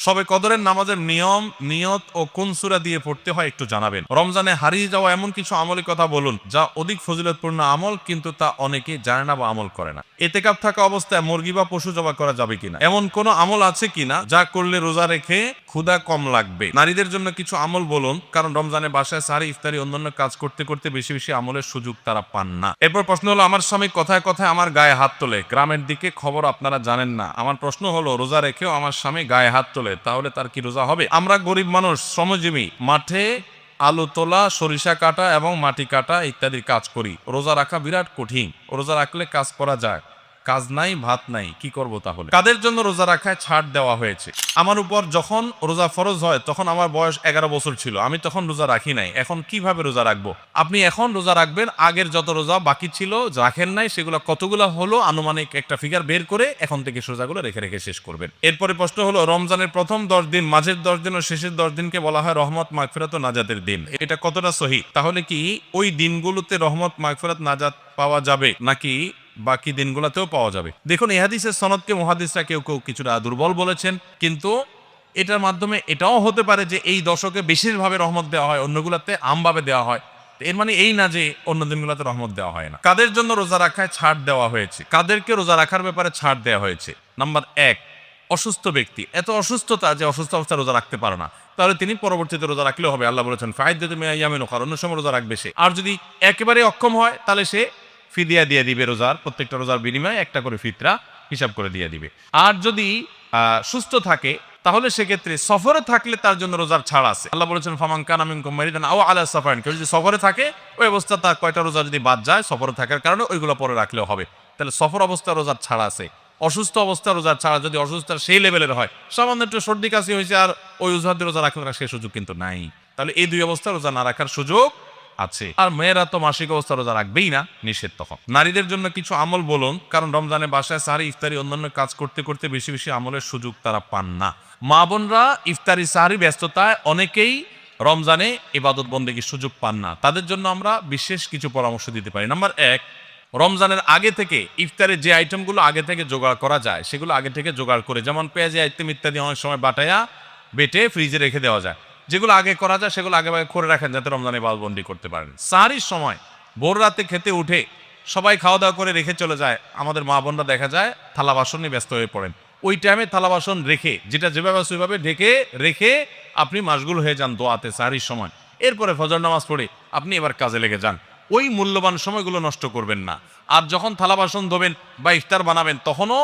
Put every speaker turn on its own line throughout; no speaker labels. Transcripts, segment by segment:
শবে কদরের নামাজের নিয়ম, নিয়ত ও কোন সূরা দিয়ে পড়তে হয় একটু জানাবেন। রমজানে হারিয়ে যাওয়া এমন কিছু আমলের কথা বলুন যা অধিক ফজিলতপূর্ণ আমল কিন্তু তা অনেকেই জানে না বা আমল করে না। ইতিকাফ থাকা অবস্থায় মুরগি বা পশু জবাই করা যাবে কিনা, এমন কোন আমল আছে কিনা যা করলে রোজা রেখে ক্ষুধা কম লাগবে। নারীদের জন্য কিছু আমল বলুন, কারণ রমজানে বাসায় সাহারি, ইফতারি, অন্যান্য কাজ করতে করতে বেশি বেশি আমলের সুযোগ তারা পান না। এরপর প্রশ্ন হলো, আমার স্বামী কথায় কথায় আমার গায়ে হাত তোলে, গ্রামের দিকে খবর আপনারা জানেন না। আমার প্রশ্ন হলো, রোজা রেখেও আমার স্বামী গায়ে হাত তোলে, তাহলে তার কি রোজা হবে? আমরা গরিব মানুষ, শ্রমজীবী, মাঠে আলু তোলা, সরিষা কাটা এবং মাটি কাটা ইত্যাদি কাজ করি। রোজা রাখা বিরাট কঠিন। রোজা রাখলে কাজ করা যায়, কাজ নাই ভাত নাই, কি করব তাহলে? কাদের জন্য রোজা রাখায় ছাড় দেওয়া হয়েছে? আমার উপর যখন রোজা ফরজ হয় তখন আমার বয়স 11 বছর ছিল, আমি তখন রোজা রাখি নাই। এখন কিভাবে রোজা রাখবো? আপনি এখন রোজা রাখবেন, আগের যত রোজা বাকি ছিল রাখেন নাই সেগুলো কতগুলো হলো আনুমানিক একটা ফিগার বের করে এখন থেকে রোজাগুলো রেখে রেখে শেষ করবেন। এরপরে প্রশ্ন হলো, রমজানের প্রথম 10 দিন, মাঝের 10 দিন ও শেষের 10 দিনকে বলা হয় রহমত, মাগফিরাত ও নাজাতের দিন। এটা কতটা সহি? তাহলে কি ওই দিনগুলোতে রহমত, মাগফিরাত, নাজাত পাওয়া যাবে নাকি বাকি দিনগুলোতেও পাওয়া যাবে? দেখুন, এই হাদিসের সনদকে মুহাদ্দিসরা কেউ কেউ কিছুটা দুর্বল বলেছেন, কিন্তু এটার মাধ্যমে এটাও হতে পারে যে এই দশকে বিশেষভাবে রহমত দেওয়া হয়, অন্যগুলোতে আমভাবে দেওয়া হয়। এর মানে এই না যে অন্য দিনগুলোতে রহমত দেওয়া হয় না। কাদের জন্য রোজা রাখায় ছাড় দেওয়া হয়েছে? কাদেরকে রোজা রাখার ব্যাপারে ছাড় দেওয়া হয়েছে? নাম্বার 1, অসুস্থ ব্যক্তি। এত অসুস্থতা যে অসুস্থ অবস্থায় রোজা রাখতে পারে না, তাহলে তিনি পরবর্তীতে রোজা রাখলেও হবে। আল্লাহ বলেছেন ফাইদ্দাতুম মিন আইয়ামিন উখার, অন্য সময় রোজা রাখবে সে। আর যদি একেবারে অক্ষম হয় তাহলে সে ফিদিয়া দিয়ে দিবে, রোজার প্রত্যেকটা রোজার বিনিময়ে একটা করে ফিতরা হিসাব করে দিয়ে দিবে। আর যদি সুস্থ থাকে তাহলে সেক্ষেত্রে সফরে থাকলে তার জন্য রোজার ছাড় আছে। আল্লাহ বলেছেন ফামান কানা মিনকুম মারিদান আও আলা সাফারিন, কেউ যদি সফরে থাকে ওই অবস্থা তার কয়টা রোজা যদি বাদ যায় সফরে থাকার কারণে, ওইগুলো পরে রাখলেও হবে। তাহলে সফর অবস্থা রোজার ছাড় আছে। অসুস্থ অবস্থা রোজার ছাড়া, যদি অসুস্থতা সেই লেভেলের হয়, সামান্য একটু সর্দি কাশি হয়েছে আর ওই অজুহাতে রোজা রাখার সেই সুযোগ কিন্তু নাই। তাহলে এই দুই অবস্থা রোজা না রাখার সুযোগ আছে। আর মেয়েরা তো মাসিক অবস্থা রোজা রাখবেই না, নিষেধ তখন। নারীদের জন্য কিছু আমল বলুন, কারণ রমজানে বাসায় সাহারি, ইফতারি, অন্যান্য কাজ করতে করতে বেশি বেশি আমলের সুযোগ তারা পান না। মা বোনরা ইফতারি, সাহারি ব্যস্ততায় অনেকেই রমজানে ইবাদত বন্দেগীর সুযোগ পান না, তাদের জন্য আমরা বিশেষ কিছু পরামর্শ দিতে পারি। নাম্বার 1, রমজানের আগে থেকে ইফতারের যে আইটেমগুলো আগে থেকে জোগাড় করা যায় সেগুলো আগে থেকে জোগাড় করে, যেমন পেঁয়াজি আইটেম ইত্যাদি অনেক সময় বাটায়া বেটে ফ্রিজে রেখে দেওয়া যায়। যেগুলো আগে করা যায় সেগুলো আগে করে রাখেন যাতে রমজানে বালবন্দি করতে পারেন। সাহারির সময় ভোর রাতে খেতে উঠে সবাই খাওয়া দাওয়া করে রেখে চলে যায়, আমাদের মা বোনরা দেখা যায় থালা বাসন নিয়ে ব্যস্ত হয়ে পড়েন। ওই টাইমে থালা বাসন রেখে, যেটা যেভাবে সেভাবে ঢেকে রেখে আপনি মাশগুল হয়ে যান দোয়াতে সাহারির সময়। এরপরে ফজর নামাজ পড়ে আপনি এবার কাজে লেগে যান। ওই মূল্যবান সময়গুলো নষ্ট করবেন না। আর যখন থালা বাসন ধোবেন বা ইফতার বানাবেন তখনও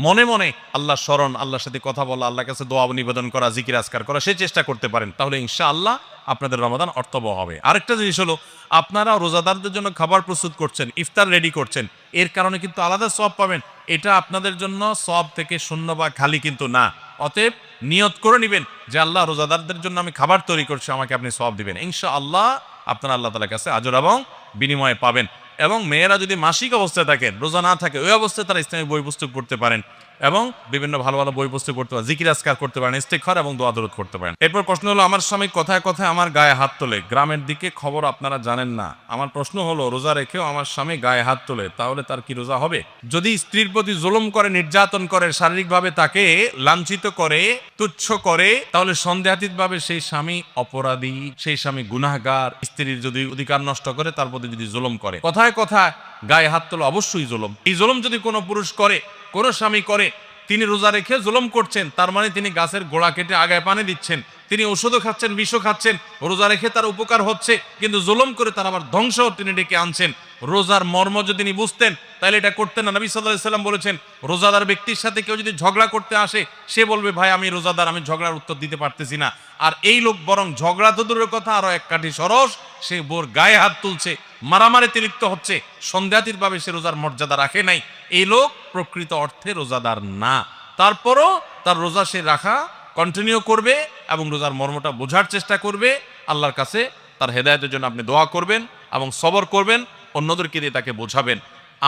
মনে মনে আল্লাহর স্মরণ, আল্লাহর সাথে কথা বলা, আল্লাহর কাছে দোয়া নিবেদন করা, জিকির আজকার করা, সেই চেষ্টা করতে পারেন। তাহলে ইনশাআল্লাহ আপনাদের রমাদান অর্থবহ হবে। আরেকটা জিনিস হলো, আপনারা রোজাদারদের জন্য খাবার প্রস্তুত করছেন, ইফতার রেডি করছেন, এর কারণে কিন্তু আলাদা সওয়াব পাবেন। এটা আপনাদের জন্য সওয়াব থেকে শূন্য বা খালি কিন্তু না। অতএব নিয়ত করে নেবেন যে আল্লাহ, রোজাদারদের জন্য আমি খাবার তৈরি করছি, আমাকে আপনি সওয়াব দিবেন। ইনশাআল্লাহ আপনারা আল্লাহ তাআলার কাছে আজর এবং বিনিময়ে পাবেন। এবং মেয়েরা যদি মাসিক অবস্থায় থাকেন, রোজা না থাকে, ওই অবস্থায় তারা ইসলামী বই পুস্তক পড়তে পারেন এবং বিভিন্ন ভালো ভালো বই পুস্তক পড়তে পারেন, জিকির আজকার করতে পারেন, ইস্তেগফার এবং দোয়া দরুদ করতে পারেন। এরপর প্রশ্ন হলো, আমার স্বামী কথায় কথায় আমার গায়ে হাত তোলে, গ্রামের দিকে খবর আপনারা জানেন না। আমার প্রশ্ন হলো, রোজা রেখেও আমার স্বামী গায়ে হাত তোলে, তাহলে তার কি রোজা হবে? যদি স্ত্রীর প্রতি জুলুম করে, নির্যাতন করে, শারীরিকভাবে তাকে লাঞ্ছিত করে, তুচ্ছ করে, তাহলে সন্দেহাতীতভাবে সেই স্বামী অপরাধী, সেই স্বামী গুনাহগার। স্ত্রীর যদি অধিকার নষ্ট করে, তার প্রতি যদি জুলুম করে, কথায় কথায় গায়ে হাত তোলা অবশ্যই জুলুম। এই জুলুম যদি কোনো পুরুষ করে, কোনো স্বামী করে, তিনি রোজা রেখে জুলুম করছেন, তার মানে তিনি গাছের গোড়া কেটে আগায় পানি দিচ্ছেন, তিনি ওষুধও খাচ্ছেন, বিষও খাচ্ছেন। রোজা রেখে তার উপকার হচ্ছে, কিন্তু জুলুম করে তার আবার ধ্বংস তিনি ডেকে আনছেন। রোজার মর্ম যদি তিনি বুঝতেন তাহলে এটা করতেন না। নবী সাল্লাল্লাহু আলাইহি সাল্লাম বলেছেন, রোজাদার ব্যক্তির সাথে কেউ যদি ঝগড়া করতে আসে, সে বলবে ভাই আমি রোজাদার, আমি ঝগড়ার উত্তর দিতে পারতেছি না। আর এই লোক বরং ঝগড়া তো দূরের কথা, আরো এক কাঠি সরস, সে বোর গায়ে হাত তুলছে, মারামারিতে লিপ্ত হচ্ছে, সন্দেহাতীতভাবে সে রোজার মর্যাদা রাখে নাই। এই লোক প্রকৃত অর্থে রোজাদার না। তারপরও তার রোজা সে রাখা কন্টিনিউ করবে এবং রোজার মর্মটা বোঝার চেষ্টা করবে। আল্লাহর কাছে তার হেদায়েতের জন্য আপনি দোয়া করবেন এবং সবর করবেন, অন্যদেরকে দিয়ে তাকে বোঝাবেন।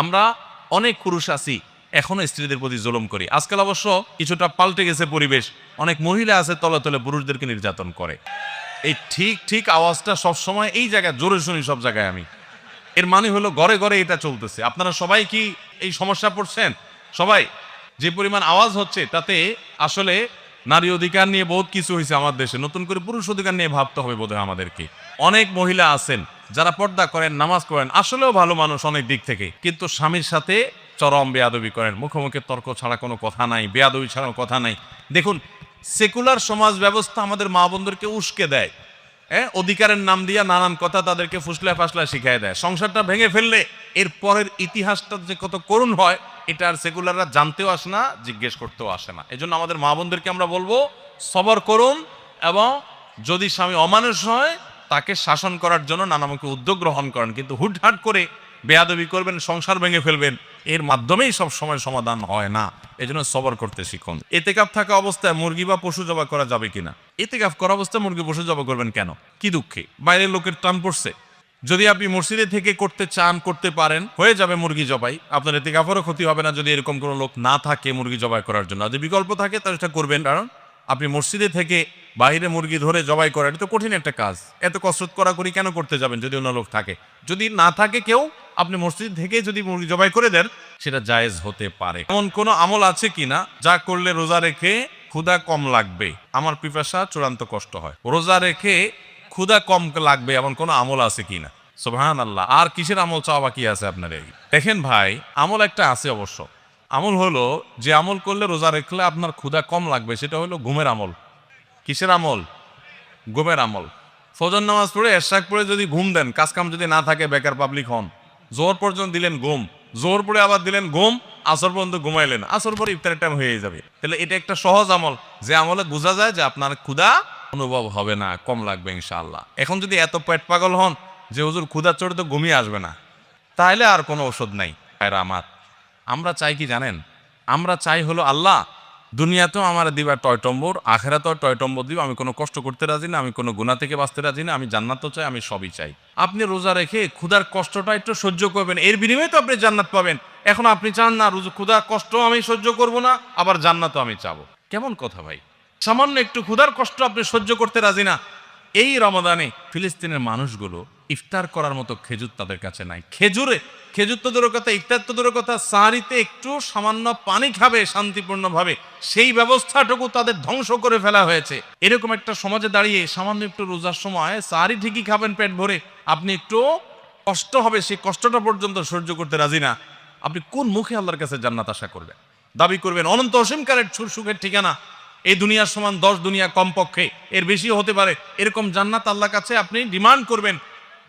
আমরা অনেক পুরুষ আছি এখনো স্ত্রীদের প্রতি জুলুম করি। আজকাল অবশ্য কিছুটা পাল্টে গেছে পরিবেশ, অনেক মহিলা আছে তলে তলে পুরুষদেরকে নির্যাতন করে। এই ঠিক ঠিক আওয়াজটা সবসময় এই জায়গায় জোরে শুনি, সব জায়গায় আমি। এর মানে হলো ঘরে ঘরে এটা চলতেছে। আপনারা সবাই কি এই সমস্যা পড়ছেন? সবাই যে পরিমাণ আওয়াজ হচ্ছে তাতে আসলে নারী অধিকার নিয়ে বহুত কিছু হয়েছে আমার দেশে, নতুন করে পুরুষ অধিকার নিয়ে ভাবতে হবে বোধহয় আমাদেরকে। অনেক মহিলা আছেন যারা পর্দা করেন, নামাজ পড়েন, আসলেও ভালো মানুষ অনেক দিক থেকে, কিন্তু স্বামীর সাথে চরম বেয়াদবি করেন। মুখোমুখি তর্ক ছাড়া কোনো কথা নাই, বেয়াদবি ছাড়া কথা নাই। দেখুন, সেকুলার সমাজ ব্যবস্থা আমাদের মা বোনদেরকে উস্কে দেয়, হ্যাঁ, অধিকারের নাম দিয়া নানান কথা তাদেরকে ফুসলা ফাসলা শিখাই দেয়। সংসারটা ভেঙে ফেললে এর পরের ইতিহাসটা যে কত করুণ হয়, এটা আর সেকুলাররা জানতেও আসে না, জিজ্ঞেস করতেও আসে না। এজন্য আমাদের মা বোনদেরকে আমরা বলবো, সবর করুন, এবং যদি স্বামী অমানুষ হয় তাকে শাসন করার জন্য নানামুখী উদ্যোগ গ্রহণ করেন, কিন্তু হুটহাট করে বেয়াদবি করবেন, সংসার ভেঙে ফেলবেন, এর মাধ্যমেই সব সময় সমাধান হয় না। এজন্য সবর করতে শিখুন। এতেকাফ থাকা অবস্থায় মুরগি বা পশু জবাই করা যাবে কিনা? এতেকাফ করা অবস্থায় মুরগি পশু জবাই করবেন কেন? কি দুঃখে? বাইরের লোকের টান পড়ছে? যদি আপনি মসজিদে থেকে করতে চান, করতে পারেন, হয়ে যাবে মুরগি জবাই, আপনার এতেকাফেরও ক্ষতি হবে না যদি এরকম কোনো লোক না থাকে মুরগি জবাই করার জন্য। যদি বিকল্প থাকে তাহলে সেটা করবেন, কারণ আপনি মসজিদে থেকে বাইরে মুরগি ধরে জবাই করা এটা তো কঠিন একটা কাজ। এত কসরত করি কেন করতে যাবেন যদি অন্য লোক থাকে? যদি না থাকে কেউ, আপনি মসজিদ থেকে যদি মুরগি জবাই করে দেন, সেটা জায়েজ হতে পারে। এমন কোনো আমল আছে কিনা যা করলে রোজা রেখে ক্ষুধা কম লাগবে? আমার পিপাসা চূড়ান্ত কষ্ট হয়, রোজা রেখে ক্ষুধা কম লাগবে এমন কোনো আমল আছে কিনা? সুবহানাল্লাহ। আর কিসের আমল চাওয়া বাকি আছে আপনার? এই দেখেন ভাই, আমল একটা আছে অবশ্য। আমল হলো, যে আমল করলে রোজা রাখলে আপনার ক্ষুধা কম লাগবে, সেটা হলো ঘুমের আমল। কিসের আমল? ঘুমের আমল। ফজর নামাজ পড়ে এশরাক পড়ে যদি ঘুম দেন, কাজকাম যদি না থাকে, বেকার পাবলিক হন, জোহর পর্যন্ত দিলেন ঘুম, জোহর পড়ে আবার দিলেন ঘুম, আসর পর্যন্ত ঘুমাইলেন, আসর পরে ইফতারের টাইম হয়ে যাবে। তাহলে এটা একটা সহজ আমল, যে আমলে বোঝা যায় যে আপনার ক্ষুধা অনুভব হবে না, কম লাগবে ইনশাআল্লাহ। এখন যদি এত পেট পাগল হন যে হুজুর ক্ষুধা চড়ে তো ঘুমিয়ে আসবে না, তাহলে আর কোনো ওষুধ নাই। আমার আমরা চাই কি জানেন? আমরা চাই হলো, আল্লাহ দুনিয়াতেও আমার দিবা টয়টম্বর, আখেরাতেও টয়টম্বর দিব। আমি কোনো কষ্ট করতে রাজি না, আমি কোনো গুনাহ থেকে বাঁচতে রাজি না, আমি জান্নাতও চাই, আমি সবই চাই। আপনি রোজা রেখে ক্ষুধার কষ্টটা একটু সহ্য করবেন, এর বিনিময়ে তো আপনি জান্নাত পাবেন। এখন আপনি চান না ক্ষুধার কষ্ট আমি সহ্য করব না, আবার জান্নাতও আমি চাবো? কেমন কথা ভাই? সামান্য একটু ক্ষুধার কষ্ট আপনি সহ্য করতে রাজি না। এই রমাদানে ফিলিস্তিনের মানুষগুলো ইফতার করার মতো খেজুর তাদের কাছে নাই। খেজুর তো দূরের কথা, ইফতার তো দূরের কথা, সাহারিতে একটু সামান্য পানি খাবে শান্তিপূর্ণভাবে, সেই ব্যবস্থাটুকু তাদের ধ্বংস করে ফেলা হয়েছে। এরকম একটা সমাজে দাঁড়িয়ে সামান্য একটু রোজার সময় সাহারি ঠিকই খাবেন পেট ভরে, আপনি একটু কষ্ট হবে, সেই কষ্টটা পর্যন্ত সহ্য করতে রাজি না। আপনি কোন মুখে আল্লাহর কাছে জান্নাত আশা করবেন? দাবি করবেন অনন্ত অসীমকালের সুখের ঠিকানা, এই দুনিয়ার সমান 10 দুনিয়া কমপক্ষে, এর বেশিও হতে পারে, এরকম জান্নাত আল্লাহর কাছে আপনি ডিমান্ড করবেন,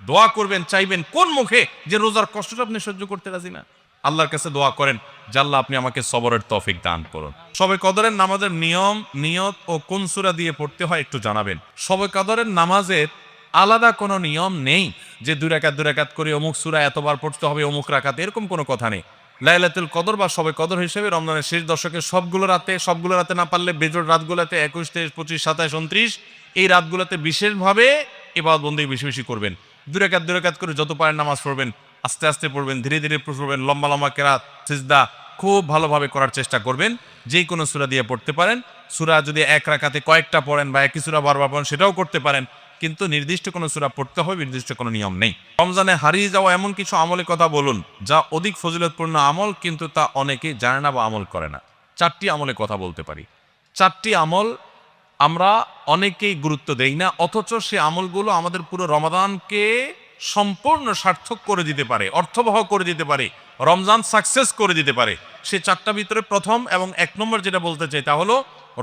দোয়া করবেন, চাইবেন কোন মুখে? যে রোজার কষ্টটা আপনি সহ্য করতে রাজি না। আল্লাহর কাছে দোয়া করেন যে আল্লাহ আপনি আমাকে সবরের তৌফিক দান করুন। শবে কদরের নামাজের নিয়ম, নিয়ত ও কোন সূরা দিয়ে পড়তে হয় একটু জানাবেন। শবে কদরের নামাজের আলাদা কোনো নিয়ম নেই যে 2 রাকাত করে অমুক সূরা এতবার পড়তে হবে অমুক রাকাতে, এরকম কোনো কথা নেই। লাইলাতুল কদর বা শবে কদর হিসেবে রমজানের শেষ দশকের সবগুলো রাতে না পারলে বেজোড় রাতগুলোতে 21, 23, 25, 27, 29 এই রাতগুলোতে বিশেষভাবে ইবাদত বন্দেগী বেশি বেশি করবেন। 2 রাকাত করে যত পারেন নামাজ পড়বেন, আস্তে আস্তে পড়বেন, ধীরে ধীরে পড়বেন, লম্বা লম্বা কেরাত সিজদা খুব ভালোভাবে করার চেষ্টা করবেন। যেই কোনো সূরা দিয়ে পড়তে পারেন। সূরা যদি 1 রাকাতে কয়েকটা পড়েন বা একই সূরা বারবার পড়েন সেটাও করতে পারেন, কিন্তু নির্দিষ্ট কোনো সূরা পড়তে হবে, নির্দিষ্ট কোনো নিয়ম নেই। রমজানে হারিয়ে যাওয়া এমন কিছু আমলের কথা বলুন যা অধিক ফজিলতপূর্ণ আমল, কিন্তু তা অনেকেই জানে না বা আমল করে না। 4টি আমলের কথা বলতে পারি। 4টি আমল আমরা অনেকেই গুরুত্ব দেই না, অথচ সে আমলগুলো আমাদের পুরো রমাদানকে সম্পূর্ণ সার্থক করে দিতে পারে, অর্থবহ করে দিতে পারে, রমজান সাকসেস করে দিতে পারে। সে 4টা ভিতরে প্রথম এবং 1 নম্বর যেটা বলতে চাই তা হলো,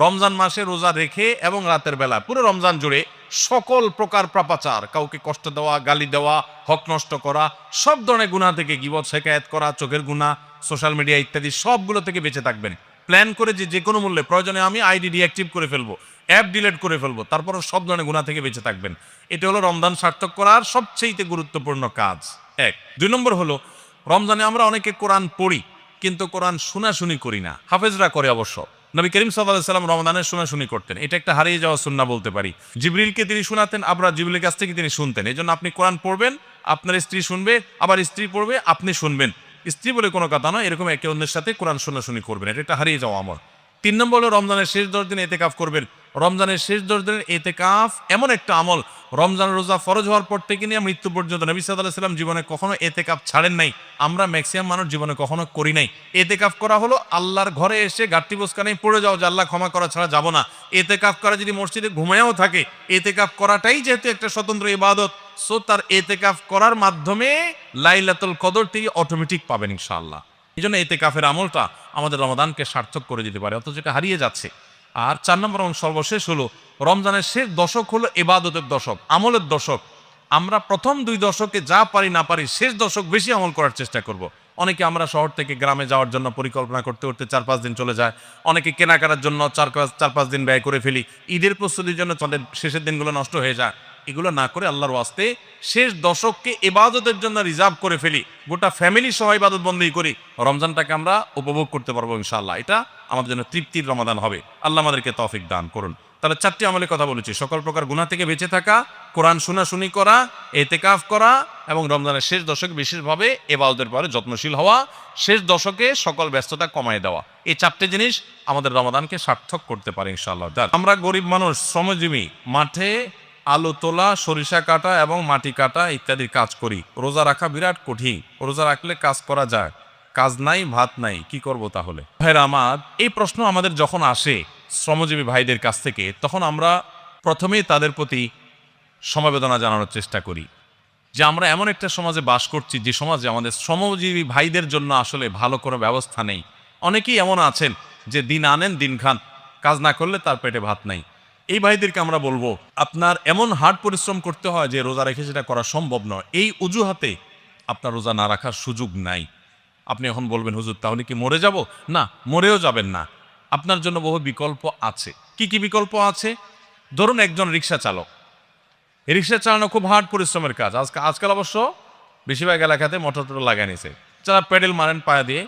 রমজান মাসে রোজা রেখে এবং রাতের বেলা পুরো রমজান জুড়ে সকল প্রকার পাপাচার, কাউকে কষ্ট দেওয়া, গালি দেওয়া, হক নষ্ট করা, সব ধরনের গুনাহ থেকে, গীবত শিকায়াত করা, চোখের গুনাহ, সোশ্যাল মিডিয়া ইত্যাদি সবগুলো থেকে বেঁচে থাকবেন। প্ল্যান করে যে কোনো মূল্যে, প্রয়োজনে আমি আইডি ডিঅ্যাক্টিভ করে ফেলবো, অ্যাপ ডিলিট করে ফেলবো, তারপরও সব ধরনের গুনাহ থেকে বেঁচে থাকবেন। এটা হলো রমজান সার্থক করার সবচেয়ে গুরুত্বপূর্ণ কাজ। 1। 2 নম্বর হলো, রমজানে আমরা অনেকে কোরআন পড়ি কিন্তু কোরআন শোনাশুনি করি না। হাফেজরা করে অবশ্য। নবী করিম সাল্লাল্লাহু আলাইহি ওয়াসাল্লাম রমজানে শোনাশুনি করতেন, এটা একটা হারিয়ে যাওয়া সুন্নাহ বলতে পারি। জিবরিলকে তিনি শোনাতেন, আবার জিবরিলের কাছ থেকে তিনি শুনতেন। এজন্য আপনি কোরআন পড়বেন, আপনার স্ত্রী শুনবে, আবার স্ত্রী পড়বে, আপনি শুনবেন। স্ত্রী বলে কোনো কথা নয়, এরকম একে অন্যের সাথে কোরআন শোনাশুনি করবেন, এটা একটা হারিয়ে যাওয়া আমল। 3 নম্বর হলো রমজানের শেষ 10 দিন এতেকাফ করবেন। রমজানের শেষ 10 দিনের এতেকাফ এমন একটা আমল, রমজান রোজা ফরজ হওয়ার পর থেকে নিয়ে মৃত্যু পর্যন্ত নবী সাল্লাল্লাহু আলাইহি ওয়াসাল্লাম জীবনে কখনো এতেকাফ ছাড়েন নাই। আমরা ম্যাক্সিমাম মানুষ জীবনে কখনো করি নাই। এতেকাফ করা হলো আল্লাহর ঘরে এসে গাঁটটি বোসকা নেই পড়ে যাও যে আল্লাহ ক্ষমা করা ছাড়া যাব না। এতেকাফ করা যদি মসজিদে ঘুমায়ও থাকে, এতেকাফ করাটাই যেহেতু একটা স্বতন্ত্র ইবাদত, সো তার এতেকাফ করার মাধ্যমে লাইলাতুল কদরটি অটোমেটিক পাবেন ইনশাআল্লাহ। এই জন্য এতেকাফের আমলটা আমাদের রমাদানকে সার্থক করে দিতে পারে, অথচ এটা হারিয়ে যাচ্ছে। আর 4 নম্বর এবং সর্বশেষ হলো রমজানের শেষ দশক হলো ইবাদতের দশক, আমলের দশক। আমরা প্রথম 2 দশকে যা পারি না পারি, শেষ দশক বেশি আমল করার চেষ্টা করব। অনেকে আমরা শহর থেকে গ্রামে যাওয়ার জন্য পরিকল্পনা করতে করতে 4-5 দিন চলে যায়। অনেকে কেনাকাটার জন্য 4-5 দিন ব্যয় করে ফেলি। ঈদের প্রস্তুতির জন্য তাদের শেষের দিনগুলো নষ্ট হয়ে যায়। এগুলো না করে আল্লাহর ওয়াস্তে শেষ দশককে ইবাদতের জন্য রিজার্ভ করে ফেলি, গোটা ফ্যামিলি সহ ইবাদত বন্দেগী করি, রমজানটাকে আমরা উপভোগ করতে পারবো ইনশাআল্লাহ। এটা আমাদের জন্য তৃপ্তির রমাদান হবে। আল্লাহ আমাদেরকে তৌফিক দান করুন। তাহলে 4টি আমলের কথা বলেছি, সকল প্রকার গুনাহ থেকে বেঁচে থাকা, কোরআন শোনাশুনি করা, এতেকাফ করা এবং রমজানের শেষ দশকে বিশেষভাবে ইবাদতের পরে যত্নশীল হওয়া, শেষ দশকে সকল ব্যস্ততা কমায় দেওয়া। এই 4টি জিনিস আমাদের রমাদানকে সার্থক করতে পারে ইনশাআল্লাহ। আমরা গরিব মানুষ, শ্রমজীবী, মাঠে আলু তোলা, সরিষা কাটা এবং মাটি কাটা ইত্যাদি কাজ করি। রোজা রাখা বিরাট কঠিন। রোজা রাখলে কাজ করা যায়, কাজ নাই ভাত নাই, কি করব তাহলে? ভাইরা আমার, এই প্রশ্ন আমাদের যখন আসে শ্রমজীবী ভাইদের কাছ থেকে, তখন আমরা প্রথমেই তাদের প্রতি সমবেদনা জানানোর চেষ্টা করি যে আমরা এমন একটা সমাজে বাস করছি যে সমাজে আমাদের শ্রমজীবী ভাইদের জন্য আসলে ভালো কোনো ব্যবস্থা নেই। অনেকেই এমন আছেন যে দিন আনেন দিন খান, কাজ না করলে তার পেটে ভাত নাই। এই ভাইদেরকে আমরা বলবো, আপনার এমন হার্ড পরিশ্রম করতে হয় যে রোজা রেখে সেটা করা সম্ভব নয়। এই অজুহাতে আপনার রোজা না রাখার সুযোগ নাই। আপনি এখন বলবেন, হুজুর তাহলে কি মরে যাব? না, মরেও যাবেন না। আপনার জন্য বহু বিকল্প আছে। কি কি বিকল্প আছে? ধরুন একজন রিক্সা চালক, রিক্সা চালানো খুব হার্ড পরিশ্রমের কাজ। আজকাল অবশ্য বেশিরভাগ এলাকাতে মোটর টোটর লাগাই নিয়েছে, যারা প্যাডেল মারেন পায়ে দিয়ে,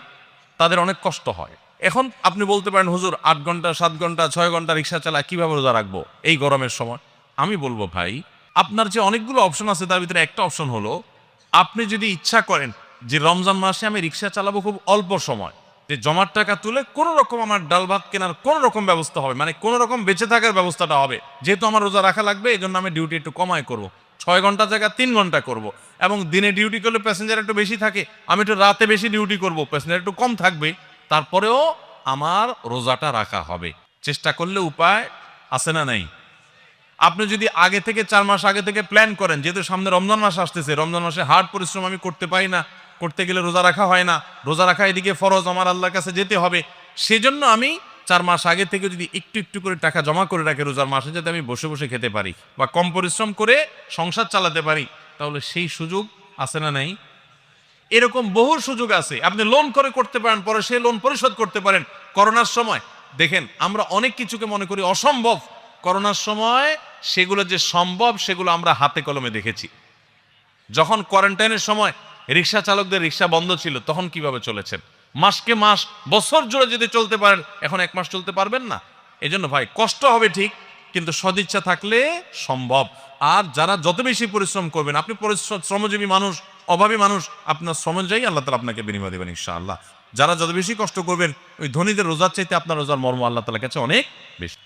তাদের অনেক কষ্ট হয়। এখন আপনি বলতে পারেন, হুজুর 8 ঘন্টা 7 ঘন্টা 6 ঘন্টা রিক্সা চালায় কিভাবে রোজা রাখবো এই গরমের সময়? আমি বলবো, ভাই আপনার যে অনেকগুলো অপশন আছে তার ভিতরে একটা অপশন হলো, আপনি যদি ইচ্ছা করেন যে রমজান মাসে আমি রিক্সা চালাবো খুব অল্প সময়, যে জমার টাকা তুলে কোনো রকম আমার ডাল ভাত কেনার কোনো রকম ব্যবস্থা হবে, মানে কোনো রকম বেঁচে থাকার ব্যবস্থাটা হবে। যেহেতু আমার রোজা রাখা লাগবে, এই জন্য আমি ডিউটি একটু কমায় করবো, 6 ঘন্টা জায়গায় 3 ঘন্টা করব। এবং দিনে ডিউটি করলে প্যাসেঞ্জার একটু বেশি থাকে, আমি একটু রাতে বেশি ডিউটি করব, প্যাসেঞ্জার একটু কম থাকবে, তারপরেও আমার রোজাটা রাখা হবে। চেষ্টা করলে উপায় আছে না নাই? আপনি যদি আগে থেকে 4 মাস আগে থেকে প্ল্যান করেন, যেহেতু সামনে রমজান মাস আসতেছে, রমজান মাসে হার্ড পরিশ্রম আমি করতে পারি না, করতে গেলে রোজা রাখা হয় না, রোজা রাখা এদিকে ফরজ, আমার আল্লাহর কাছে যেতে হবে, সেজন্য আমি 4 মাস আগে থেকে যদি একটু একটু করে টাকা জমা করে রাখি রোজার মাসে, যাতে আমি বসে বসে খেতে পারি বা কম পরিশ্রম করে সংসার চালাতে পারি, তাহলে সেই সুযোগ আছে না নাই? এরকম বহু সুযোগ আছে। আপনি লোন করে করতে পারেন, পরে সেই লোন পরিশোধ করতে পারেন। করোনার সময় দেখেন, আমরা অনেক কিছুকে মনে করি অসম্ভব, করোনার সময় সেগুলো যে সম্ভব সেগুলো আমরা হাতে কলমে দেখেছি। যখন কোয়ারেন্টাইনের সময় রিক্সা চালকদের রিক্সা বন্ধ ছিল, তখন কিভাবে চলেছেন? মাসকে মাস, বছর জুড়ে যদি চলতে পারেন, এখন 1 মাস চলতে পারবেন না। এজন্য ভাই কষ্ট হবে ঠিক, কিন্তু সদিচ্ছা থাকলে সম্ভব। আর যারা যত বেশি পরিশ্রম করবেন, আপনি শ্রমজীবী মানুষ, অভাবী মানুষ, আপনার শ্রম অনুযায়ী আল্লাহ তাআলা আপনাকে বিনিময় দেবেন ইনশাআল্লাহ। যারা যত বেশি কষ্ট করবেন, ওই ধনীদের রোজার চাইতে আপনার রোজার মর্ম আল্লাহ তাআলার কাছে অনেক বেশি।